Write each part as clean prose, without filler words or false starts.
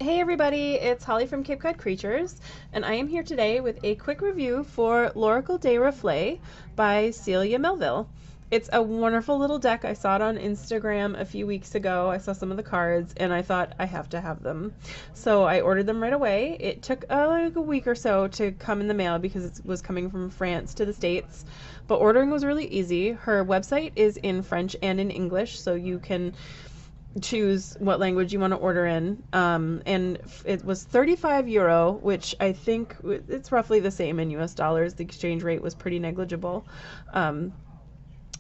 Hey everybody, it's Holly from Cape Cod Creatures, and I am here today with a quick review for L'Oracle des Reflets by Celia Melville. It's a wonderful little deck. I saw it on Instagram a few weeks ago. I saw some of the cards and I thought I have to have them. So I ordered them right away. It took like a week or so to come in the mail because it was coming from France to the States. But ordering was really easy. Her website is in French and in English, so you can choose what language you want to order in. And it was €35, which I think it's roughly the same in US dollars. The exchange rate was pretty negligible.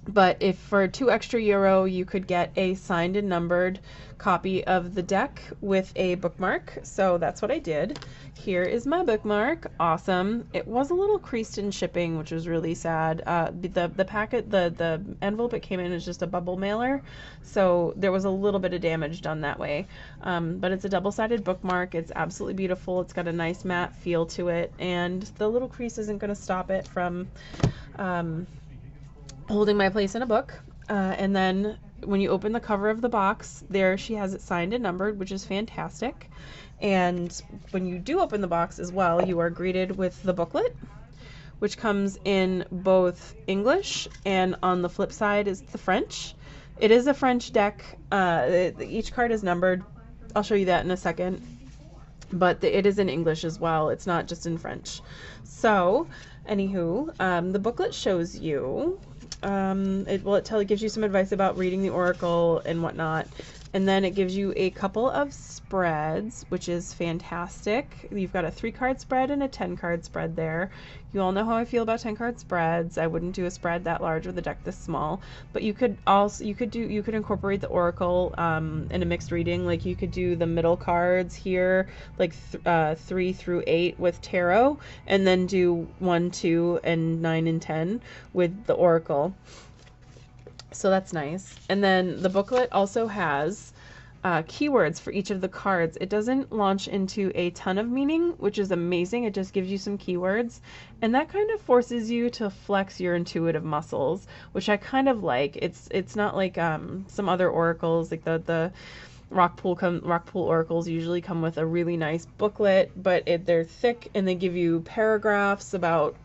But if for €2 you could get a signed and numbered copy of the deck with a bookmark. So that's what I did. Here is my bookmark. Awesome. It was a little creased in shipping, which was really sad. The packet, the envelope it came in is just a bubble mailer, so there was a little bit of damage done that way. But it's a double-sided bookmark. It's absolutely beautiful. It's got a nice matte feel to it, and the little crease isn't going to stop it from holding my place in a book. And then when you open the cover of the box, there she has it signed and numbered, which is fantastic. And when you do open the box as well, you are greeted with the booklet, which comes in both English and on the flip side is the French. It is a French deck. Each card is numbered. I'll show you that in a second. But it is in English as well. It's not just in French. So, anywho, the booklet shows you it gives you some advice about reading the oracle and whatnot, and then it gives you a couple of spreads, which is fantastic. You've got a 3-card spread and a 10-card spread there. You all know how I feel about 10-card spreads. I wouldn't do a spread that large with a deck this small, but you could incorporate the oracle in a mixed reading. Like you could do the middle cards here, like 3 through 8 with tarot, and then do 1, 2, and 9 and 10 with the oracle. So that's nice. And then the booklet also has keywords for each of the cards. It doesn't launch into a ton of meaning, which is amazing. It just gives you some keywords, and that kind of forces you to flex your intuitive muscles, which I kind of like. It's not like some other oracles, like the Rockpool oracles usually come with a really nice booklet, but they're thick and they give you paragraphs about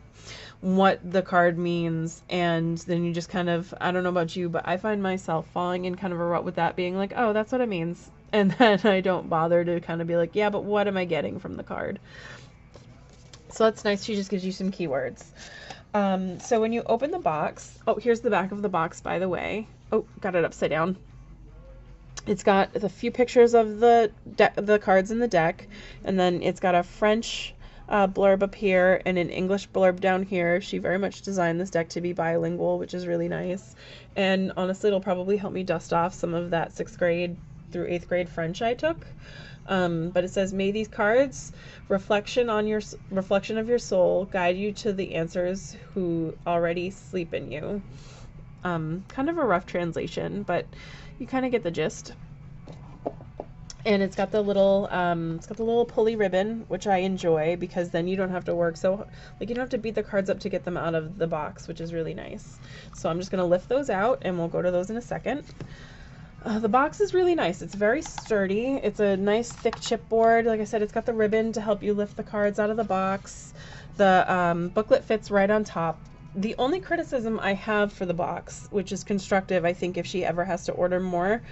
what the card means, and then you just kind of, I don't know about you, but I find myself falling in kind of a rut with that, being like, oh, that's what it means, and then I don't bother to kind of be like, yeah, but what am I getting from the card? So that's nice. She just gives you some keywords. So when you open the box, oh, here's the back of the box, by the way. Oh, got it upside down. It's got a few pictures of the cards in the deck, and then it's got a French blurb up here and an English blurb down here. She very much designed this deck to be bilingual, which is really nice. And honestly, it'll probably help me dust off some of that 6th grade through 8th grade French I took. But it says, may these cards, reflection of your soul, guide you to the answers who already sleep in you. Kind of a rough translation, but you kind of get the gist. And it's got the little pulley ribbon, which I enjoy, because then you don't have to work so, like, you don't have to beat the cards up to get them out of the box, which is really nice. So I'm just going to lift those out, and we'll go to those in a second. The box is really nice. It's very sturdy. It's a nice thick chipboard. Like I said, it's got the ribbon to help you lift the cards out of the box. The booklet fits right on top. The only criticism I have for the box, which is constructive, I think, if she ever has to order more,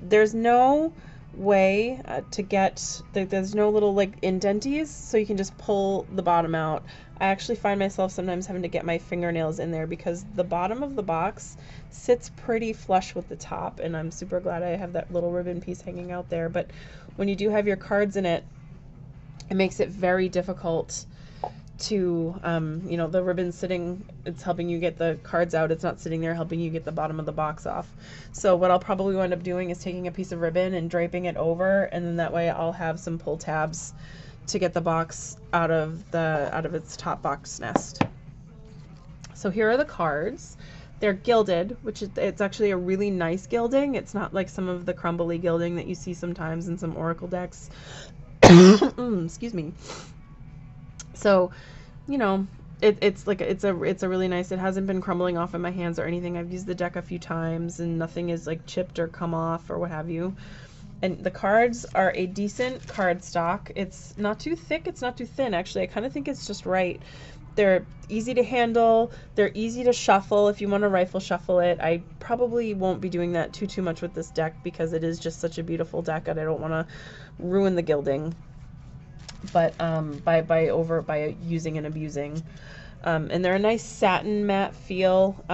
there's no way to get, there's no little like indenties, so you can just pull the bottom out. I actually find myself sometimes having to get my fingernails in there because the bottom of the box sits pretty flush with the top, and I'm super glad I have that little ribbon piece hanging out there. But when you do have your cards in it, it makes it very difficult to, the ribbon sitting, it's helping you get the cards out. It's not sitting there helping you get the bottom of the box off. So what I'll probably wind up doing is taking a piece of ribbon and draping it over, and then that way I'll have some pull tabs to get the box out of its top box nest. So here are the cards. They're gilded, which it's actually a really nice gilding. It's not like some of the crumbly gilding that you see sometimes in some oracle decks. Excuse me. So, it's a really nice, it hasn't been crumbling off in my hands or anything. I've used the deck a few times and nothing is like chipped or come off or what have you. And the cards are a decent card stock. It's not too thick, it's not too thin. Actually, I kind of think it's just right. They're easy to handle. They're easy to shuffle if you want to rifle shuffle it. I probably won't be doing that too much with this deck because it is just such a beautiful deck and I don't want to ruin the gilding. But by using and abusing. And they're a nice satin matte feel.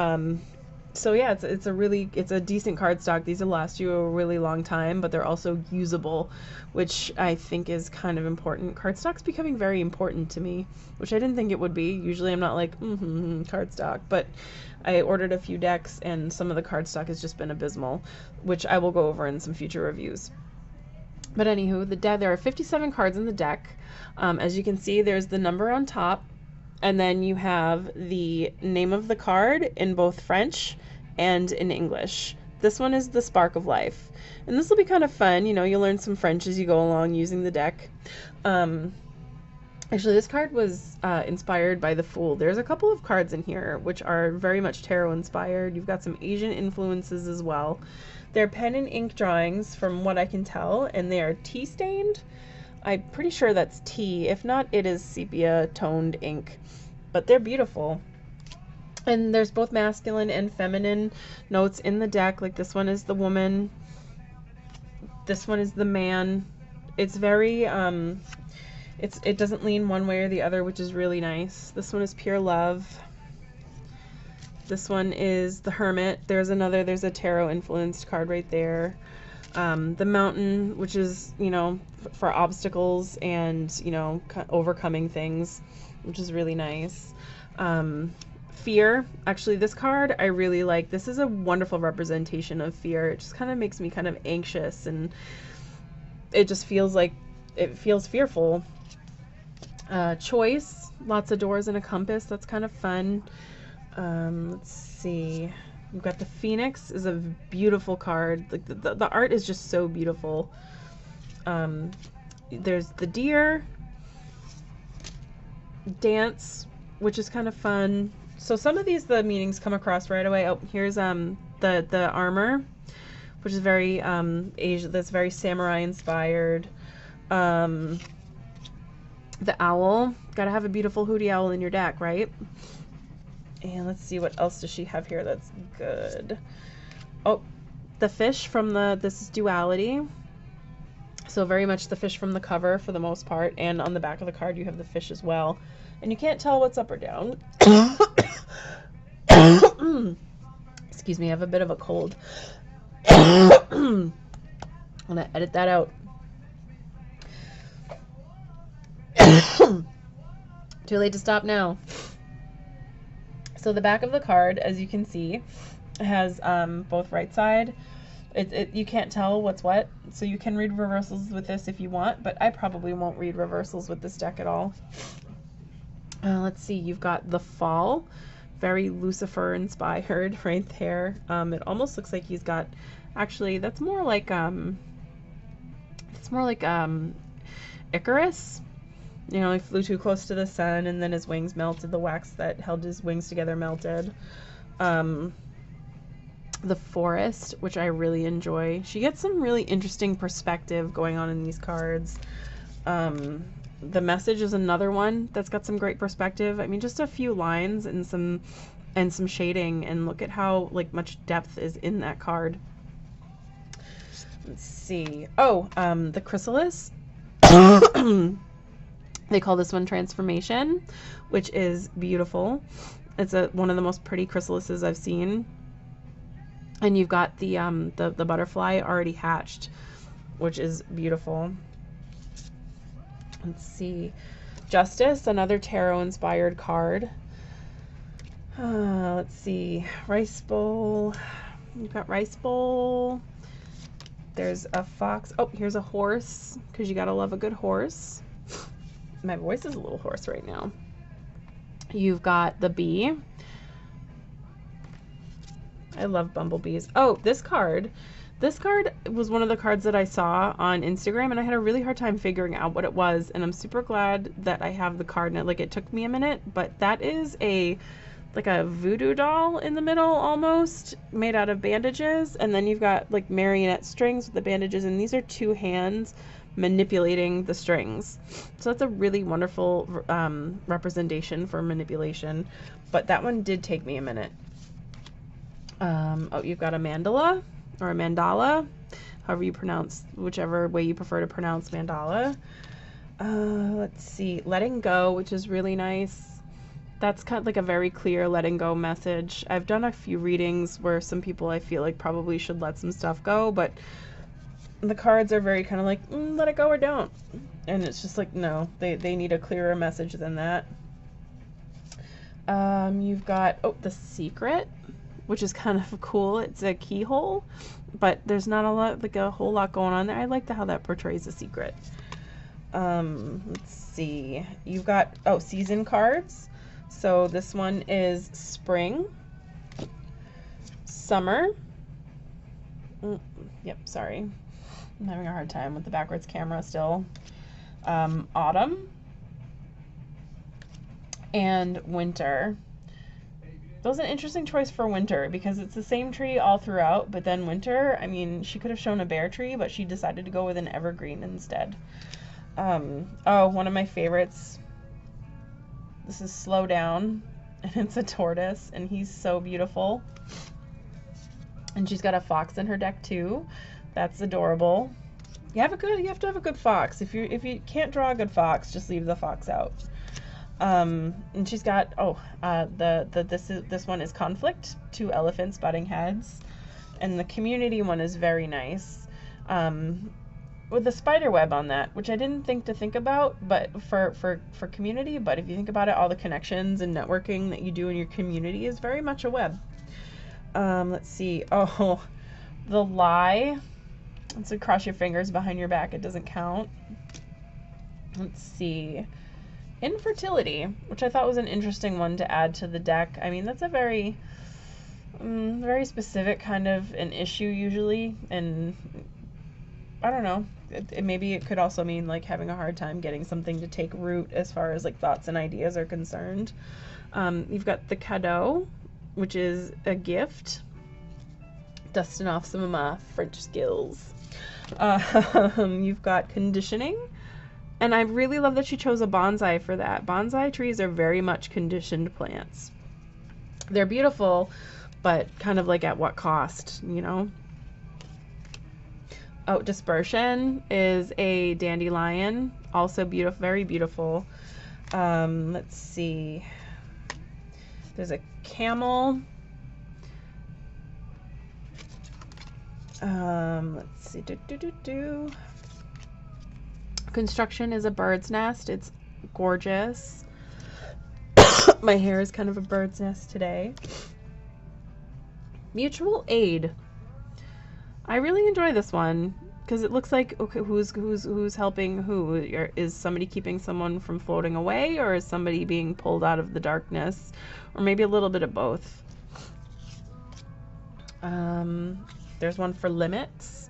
So yeah, it's a decent cardstock. These will last you a really long time, but they're also usable, which I think is kind of important. Cardstock's becoming very important to me, which I didn't think it would be. Usually I'm not like, cardstock, but I ordered a few decks and some of the cardstock has just been abysmal, which I will go over in some future reviews. But anywho, there are 57 cards in the deck. As you can see, there's the number on top. And then you have the name of the card in both French and in English. This one is the Spark of Life. And this will be kind of fun. You know, you'll learn some French as you go along using the deck. Actually, this card was inspired by the Fool. There's a couple of cards in here which are very much tarot inspired. You've got some Asian influences as well. They're pen and ink drawings from what I can tell, and they are tea stained. I'm pretty sure that's tea. If not, it is sepia toned ink. But they're beautiful. And there's both masculine and feminine notes in the deck. Like this one is the woman. This one is the man. It's very, it doesn't lean one way or the other, which is really nice. This one is pure love. This one is the Hermit. There's a tarot influenced card right there. The Mountain, which is, you know, for obstacles and, you know, overcoming things, which is really nice. Fear. Actually, this card I really like. This is a wonderful representation of fear. It just kind of makes me kind of anxious, and it just feels like it feels fearful. Choice. Lots of doors and a compass. That's kind of fun. Let's see. We've got the Phoenix, is a beautiful card. Like the art is just so beautiful. There's the Deer. Dance, which is kind of fun. So some of these, the meanings come across right away. Oh, here's the armor, which is very Asian. That's very samurai inspired. The owl. Gotta have a beautiful hootie owl in your deck, right? And let's see, what else does she have here that's good. Oh, the fish from this is Duality. So very much the fish from the cover for the most part. And on the back of the card, you have the fish as well. And you can't tell what's up or down. Excuse me, I have a bit of a cold. I'm gonna edit that out. Too late to stop now. So the back of the card, as you can see, has both right side. You can't tell what's what, so you can read reversals with this if you want, but I probably won't read reversals with this deck at all. Let's see, you've got the Fall, very Lucifer inspired right there. It almost looks like he's got, actually, that's more like Icarus. You know, he flew too close to the sun and then his wings melted. The wax that held his wings together melted. The Forest, which I really enjoy. She gets some really interesting perspective going on in these cards. The Message is another one that's got some great perspective. I mean, just a few lines and some shading, and look at how much depth is in that card. Let's see. Oh, the Chrysalis. They call this one Transformation, which is beautiful. It's one of the most pretty chrysalises I've seen. And you've got the butterfly already hatched, which is beautiful. Let's see. Justice, another tarot-inspired card. Let's see. Rice Bowl. You've got Rice Bowl. There's a fox. Oh, here's a horse, because you gotta love a good horse. My voice is a little hoarse right now. You've got the bee. I love bumblebees. Oh, this card. This card was one of the cards that I saw on Instagram, and I had a really hard time figuring out what it was, and I'm super glad that I have the card. And it took me a minute, but that is a like a voodoo doll in the middle almost, made out of bandages, and then you've got like marionette strings with the bandages, and these are two hands manipulating the strings. So that's a really wonderful representation for manipulation, but that one did take me a minute. Oh, you've got a mandala or a mandala, however you pronounce, whichever way you prefer to pronounce mandala. Let's see, letting go, which is really nice. That's kind of like a very clear letting go message. I've done a few readings where some people I feel like probably should let some stuff go, but the cards are very kind of like, let it go or don't. And it's just like, no, they need a clearer message than that. You've got, oh, the secret, which is kind of cool. It's a keyhole, but there's not a lot, like a whole lot going on there. I like how that portrays a secret. Let's see. You've got, oh, season cards. So this one is spring, summer. Yep, sorry. I'm having a hard time with the backwards camera still. Autumn and winter. That was an interesting choice for winter because it's the same tree all throughout, but then winter, I mean, she could have shown a bare tree, but she decided to go with an evergreen instead. Oh, one of my favorites. This is Slow Down, and it's a tortoise, and he's so beautiful. And she's got a fox in her deck too. That's adorable. You have to have a good fox. If you can't draw a good fox, just leave the fox out. And she's got this one is conflict, 2 elephants butting heads, and the community one is very nice. With the spider web on that, which I didn't think to think about, but for community, but if you think about it, all the connections and networking that you do in your community is very much a web. Let's see. Oh, the lie. So cross your fingers behind your back. It doesn't count. Let's see. Infertility, which I thought was an interesting one to add to the deck. I mean, that's a very specific kind of an issue usually, and I don't know. Maybe it could also mean like having a hard time getting something to take root as far as like thoughts and ideas are concerned. You've got the cadeau, which is a gift. Dusting off some of my French skills. You've got conditioning. And I really love that she chose a bonsai for that. Bonsai trees are very much conditioned plants. They're beautiful, but kind of like at what cost, you know? Oh, dispersion is a dandelion. Also beautiful, very beautiful. Let's see. There's a camel. Let's see. Construction is a bird's nest. It's gorgeous. My hair is kind of a bird's nest today. Mutual aid. I really enjoy this one because it looks like, okay, who's helping who? Is somebody keeping someone from floating away, or is somebody being pulled out of the darkness, or maybe a little bit of both? There's one for limits.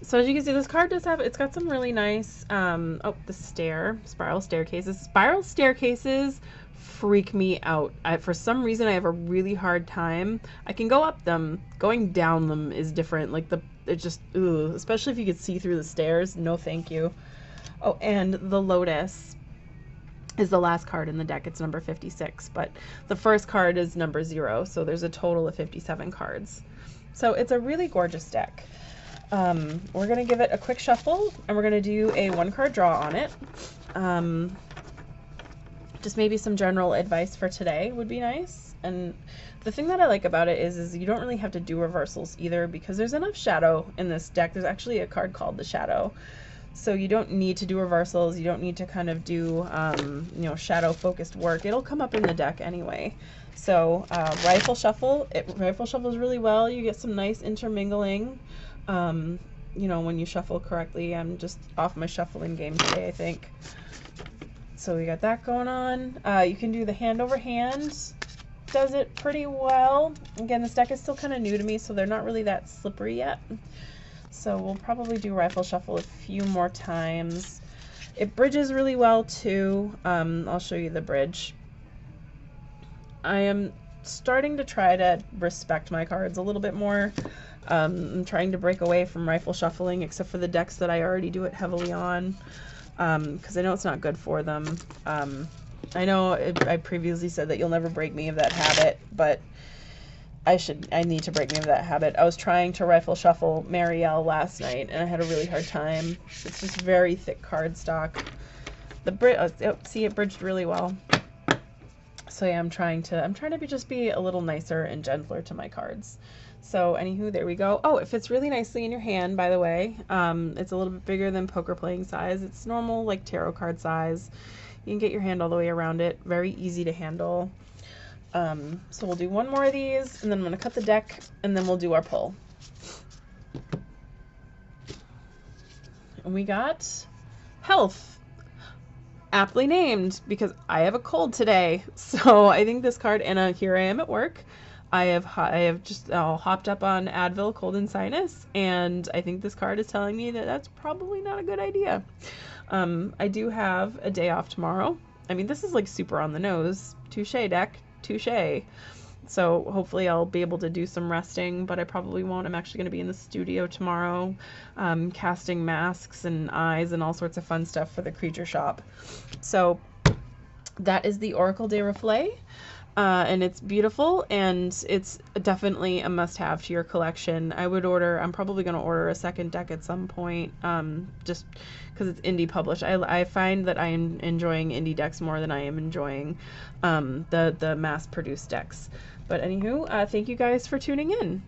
So as you can see, this card does have, it's got some really nice, oh, the spiral staircases. Spiral staircases freak me out. For some reason, I have a really hard time. I can go up them. Going down them is different. Like it's just, ugh, especially if you could see through the stairs. No, thank you. Oh, and the Lotus is the last card in the deck. It's number 56, but the first card is number 0. So there's a total of 57 cards. So it's a really gorgeous deck. We're going to give it a quick shuffle, and we're going to do a 1-card draw on it. Just maybe some general advice for today would be nice. And the thing that I like about it is you don't really have to do reversals either, because there's enough shadow in this deck. There's actually a card called the Shadow. So you don't need to do reversals. You don't need to kind of do, you know, shadow focused work. It'll come up in the deck anyway. So rifle shuffle. Rifle shuffles really well. You get some nice intermingling. You know, when you shuffle correctly. I'm just off my shuffling game today, I think. So we got that going on. You can do the hand over hand. Does it pretty well. Again, this deck is still kind of new to me, so they're not really that slippery yet. So we'll probably do rifle shuffle a few more times. It bridges really well too. I'll show you the bridge. I am starting to try to respect my cards a little bit more. I'm trying to break away from rifle shuffling, except for the decks that I already do it heavily on, because I know it's not good for them. I know I previously said that you'll never break me of that habit, but I need to break me of that habit. I was trying to rifle shuffle Marielle last night, and I had a really hard time. It's just very thick card stock. See, it bridged really well. So yeah, I'm trying to just be a little nicer and gentler to my cards. So anywho, there we go. Oh, it fits really nicely in your hand, by the way. It's a little bit bigger than poker playing size. It's normal, like tarot card size. You can get your hand all the way around it. Very easy to handle. So we'll do one more of these, and then I'm going to cut the deck, and then we'll do our pull. And we got health. Aptly named, because I have a cold today. So I think this card, and here I am at work. I have just hopped up on Advil, cold and sinus, and I think this card is telling me that that's probably not a good idea. I do have a day off tomorrow. I mean, this is like super on the nose. Touche, deck. Touche. So hopefully I'll be able to do some resting, but I probably won't. I'm actually going to be in the studio tomorrow, casting masks and eyes and all sorts of fun stuff for the creature shop. So that is the Oracle de Reflets. And it's beautiful, and it's definitely a must-have to your collection. I'm probably going to order a second deck at some point, just because it's indie published. I find that I am enjoying indie decks more than I am enjoying the mass-produced decks. But anywho, thank you guys for tuning in.